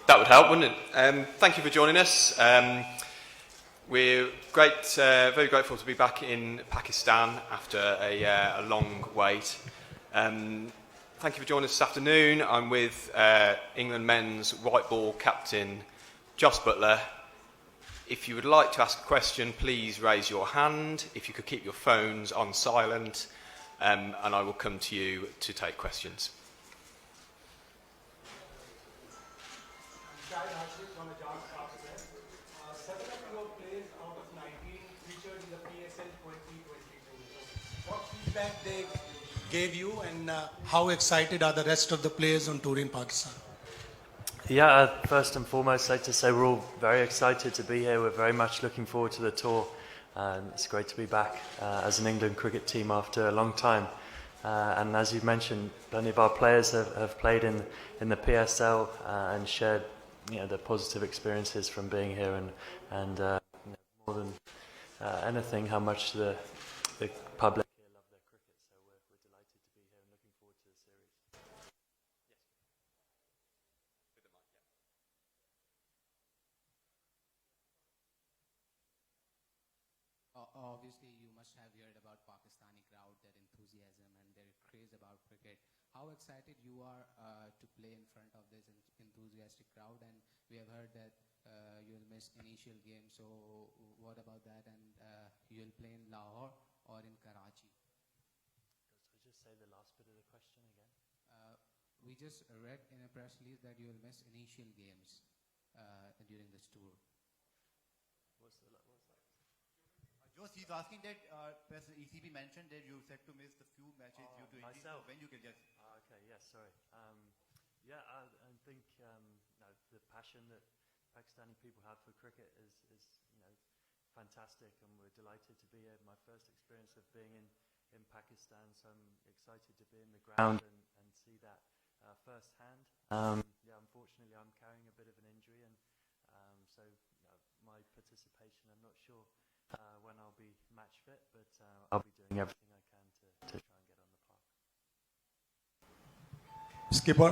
That would help, wouldn't it? Thank you for joining us. We're very grateful to be back in Pakistan after a long wait. Thank you for joining us this afternoon. I'm with England men's white ball captain Jos Buttler. If you would like to ask a question, please raise your hand. If you could keep your phones on silent, and I will come to you to take questions. They gave you, and how excited are the rest of the players on tour in Pakistan? Yeah, first and foremost, I'd like to say we're all very excited to be here. We're very much looking forward to the tour. It's great to be back as an England cricket team after a long time. And as you mentioned, plenty of our players have played in the PSL and shared the positive experiences from being here, and more than anything, how much the public Obviously, you must have heard about Pakistani crowd, their enthusiasm and their craze about cricket. How excited you are to play in front of this enthusiastic crowd? And we have heard that you'll miss initial game. So what about that? And you'll play in Lahore or in Karachi? So just say the last bit of the question again. We just read in a press release that you'll miss initial games during this tour. What's that? Jos, he's asking that press ECB mentioned that you said to miss the few matches due to injury. Myself. When you can just Okay, yes, sorry. I think the passion that Pakistani people have for cricket is fantastic, and we're delighted to be here. My first experience of being in Pakistan, so I'm excited to be in the ground and see that firsthand. Unfortunately, I'm carrying a bit of an injury, and so my participation, I'm not sure when I'll be match fit, but I'll be doing everything I can to try and get on the park. Skipper,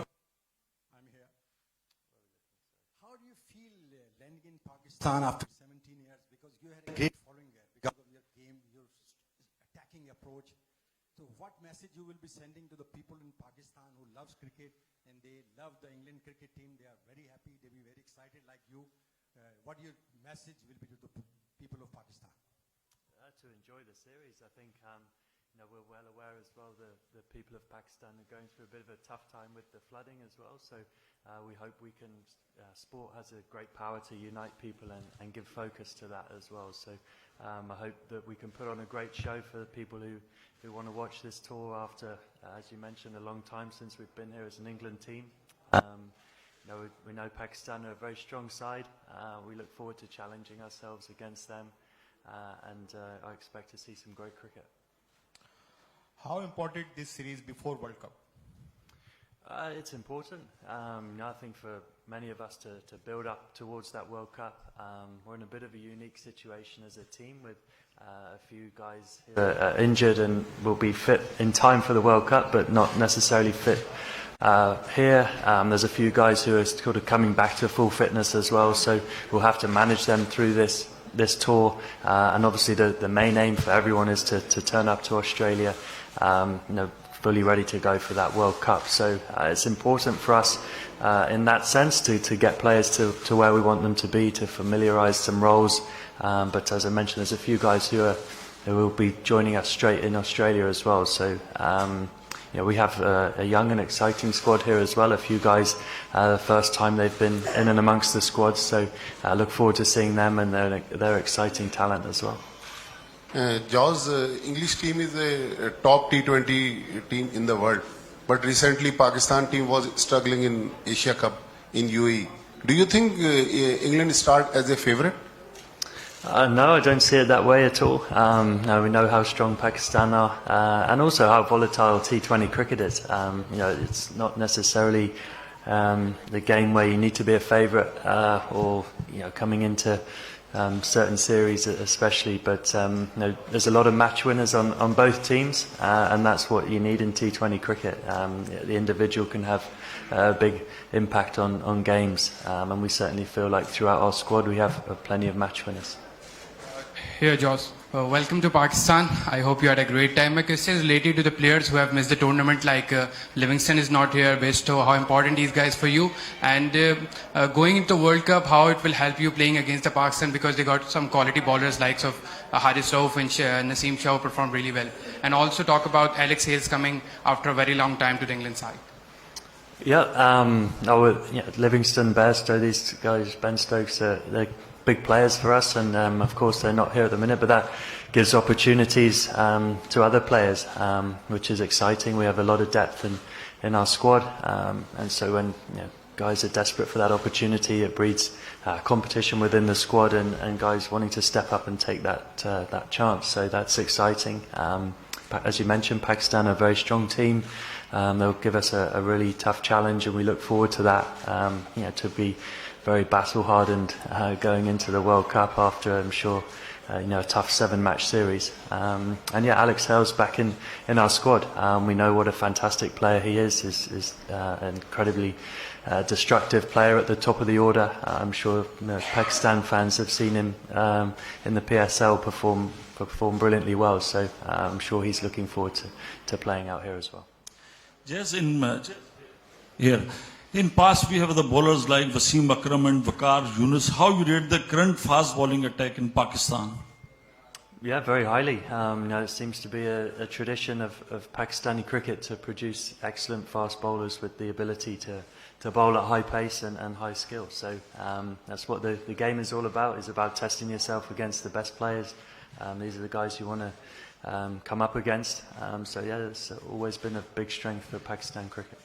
I'm here. How do you feel landing in Pakistan after 17 years? Because you had a great following there because of your game, your attacking approach. So what message you will be sending to the people in Pakistan who loves cricket and they love the England cricket team? They are very happy. They'll be very excited like you. What your message will be to the people of Pakistan? To enjoy the series. I think we're well aware as well the people of Pakistan are going through a bit of a tough time with the flooding as well. So we hope we can. Sport has a great power to unite people and give focus to that as well. So I hope that we can put on a great show for the people who want to watch this tour after, as you mentioned, a long time since we've been here as an England team. We know Pakistan are a very strong side. We look forward to challenging ourselves against them, and I expect to see some great cricket. how important this series before World Cup? It's important. I think for many of us to build up towards that World Cup. We're in a bit of a unique situation as a team with a few guys who are injured and will be fit in time for the World Cup, but not necessarily fit here. There's a few guys who are sort of coming back to full fitness as well, so we'll have to manage them through this tour. And obviously the main aim for everyone is to turn up to Australia fully ready to go for that World Cup. So it's important for us in that sense to get players to where we want them to be, to familiarise some roles. But as I mentioned, there's a few guys who will be joining us straight in Australia as well. So we have a young and exciting squad here as well. A few guys, the first time they've been in and amongst the squad. So I look forward to seeing them, and they're exciting talent as well. Jos, English team is a top T20 team in the world, but recently Pakistan team was struggling in Asia Cup in UAE. Do you think England start as a favourite? No, I don't see it that way at all. No, we know how strong Pakistan are, and also how volatile T20 cricket is. It's not necessarily the game where you need to be a favourite or coming into certain series especially, but there's a lot of match winners on both teams, and that's what you need in T20 cricket. The individual can have a big impact on games, and we certainly feel like throughout our squad we have plenty of match winners. Here, Jos. Welcome to Pakistan. I hope you had a great time. My question is related to the players who have missed the tournament, like Livingston is not here, Besto. How important these guys for you? And going into the World Cup, how it will help you playing against the Pakistan, because they got some quality bowlers likes of Haris Rauf and Naseem Shah performed really well. And also talk about Alex Hales coming after a very long time to the England side. Livingston, Bairstow, these guys, Ben Stokes, they're big players for us, and of course they're not here at the minute, but that gives opportunities to other players, which is exciting. We have a lot of depth in our squad, and so when guys are desperate for that opportunity, it breeds competition within the squad, and guys wanting to step up and take that chance. So that's exciting. As you mentioned, Pakistan are a very strong team. They'll give us a really tough challenge, and we look forward to that. To be very battle hardened going into the World Cup after, I'm sure, a tough 7-match series. Alex Hales back in our squad. We know what a fantastic player he is an incredibly destructive player at the top of the order. I'm sure Pakistan fans have seen him in the PSL perform brilliantly well, so I'm sure he's looking forward to playing out here as well. Yes, in past we have the bowlers like Wasim Akram and Waqar Yunus. How you rate the current fast bowling attack in Pakistan? Yeah, very highly. It seems to be a tradition of Pakistani cricket to produce excellent fast bowlers with the ability to bowl at high pace and high skill. So that's what the game is all about. It's about testing yourself against the best players. These are the guys you want to come up against. It's always been a big strength for Pakistan cricket.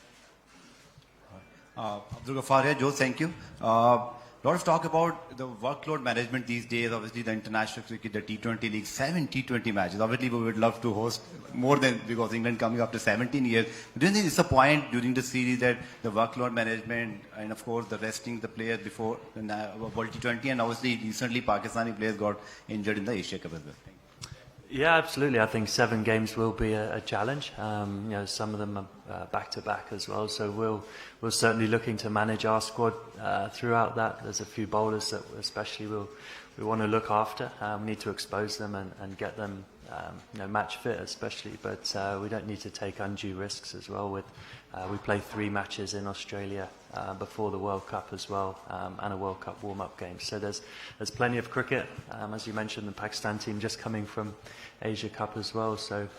Abdul Ghaffar here, Joe, thank you. Lot of talk about the workload management these days. Obviously, the international cricket, the T20 league, 7 T20 matches. Obviously, we would love to host more than, because England coming after 17 years. Do you think it's a point during the series that the workload management and, of course, the resting the players before the World T20, and obviously recently Pakistani players got injured in the Asia Cup as well? Yeah, absolutely. I think 7 games will be a challenge. Some of them are back-to-back as well. So we're certainly looking to manage our squad throughout that. There's a few bowlers that especially we want to look after. We need to expose them and get them match fit especially. But we don't need to take undue risks as well. We play 3 matches in Australia before the World Cup as well, and a World Cup warm-up game. So there's plenty of cricket. As you mentioned, the Pakistan team just coming from Asia Cup as well. So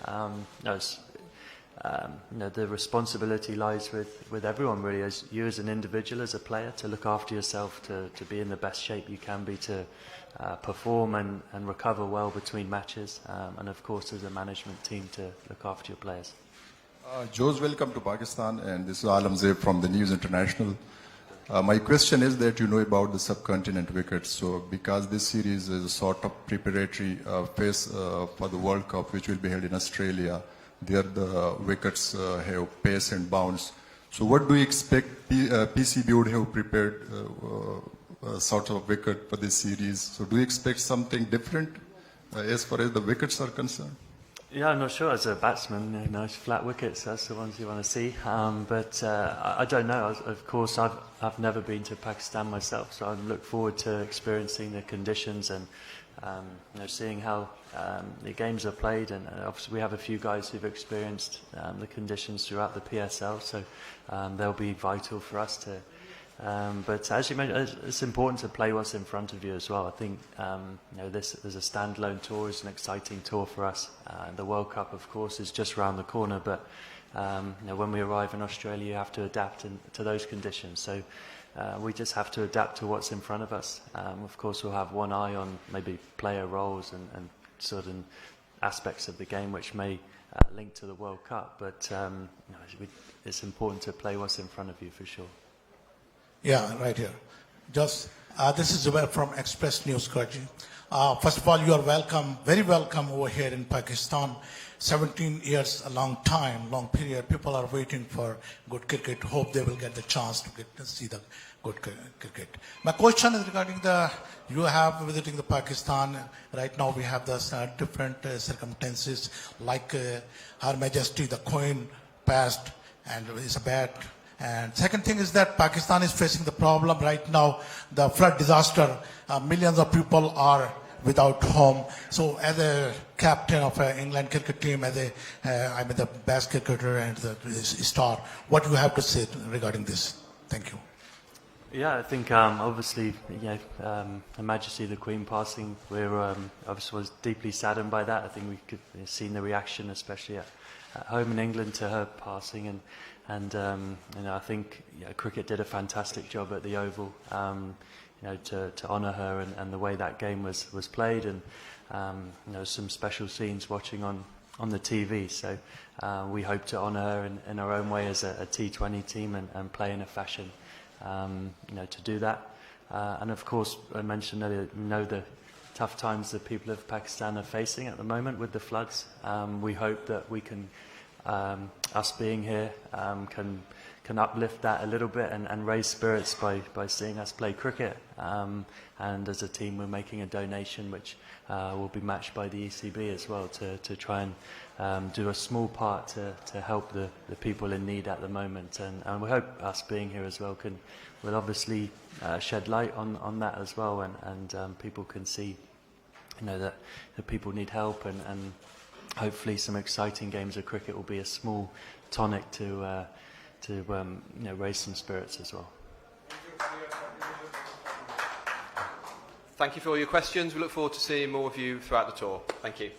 the responsibility lies with everyone really, as you as an individual, as a player, to look after yourself, to be in the best shape you can be, to perform and recover well between matches, and of course as a management team to look after your players. Jos, welcome to Pakistan, and this is Alam Zeeb from the News International. My question is that you know about the subcontinent wickets. So because this series is a sort of preparatory phase for the World Cup, which will be held in Australia, there the wickets have pace and bounce. So what do you expect PCB would have prepared sort of wicket for this series? So do you expect something different as far as the wickets are concerned? Yeah, I'm not sure. As a batsman, nice flat wickets, that's the ones you want to see. But I don't know. Of course, I've never been to Pakistan myself, so I look forward to experiencing the conditions and seeing how the games are played. And obviously we have a few guys who've experienced the conditions throughout the PSL, so they'll be vital for us to. But as you mentioned, it's important to play what's in front of you as well. I think this as a standalone tour is an exciting tour for us. The World Cup, of course, is just around the corner, but when we arrive in Australia, you have to adapt to those conditions. So we just have to adapt to what's in front of us. Of course, we'll have one eye on maybe player roles and certain aspects of the game which may link to the World Cup, but it's important to play what's in front of you for sure. Yeah, right here. Just this is Zubair from Express News, Karachi. First of all, you are welcome, very welcome over here in Pakistan. 17 years, a long time, long period. People are waiting for good cricket. Hope they will get the chance to get to see the good cricket. My question is regarding you have visiting the Pakistan. Right now we have the different circumstances, like Her Majesty, the Queen passed and is a bad. And second thing is that Pakistan is facing the problem right now, the flood disaster. Millions of people are without home. So as a captain of an England cricket team, as I'm the best cricketer and the star, what do you have to say regarding this? Thank you. Yeah, I think obviously, Her Majesty the Queen passing, we're obviously was deeply saddened by that. I think we could have seen the reaction, especially at home in England, to her passing, and I think cricket did a fantastic job at the Oval, to honour her and the way that game was played, and some special scenes watching on the TV. So we hope to honour her in our own way as a T20 team and play in a fashion. To do that. And of course, I mentioned earlier, the tough times that people of Pakistan are facing at the moment with the floods. We hope that we can, us being here, can uplift that a little bit and raise spirits by seeing us play cricket. And as a team, we're making a donation which will be matched by the ECB as well to try and do a small part to help the people in need at the moment. And we hope us being here as well will obviously shed light on that as well, and people can see that the people need help, and hopefully some exciting games of cricket will be a small tonic to raise some spirits as well. Thank you for all your questions. We look forward to seeing more of you throughout the tour. Thank you.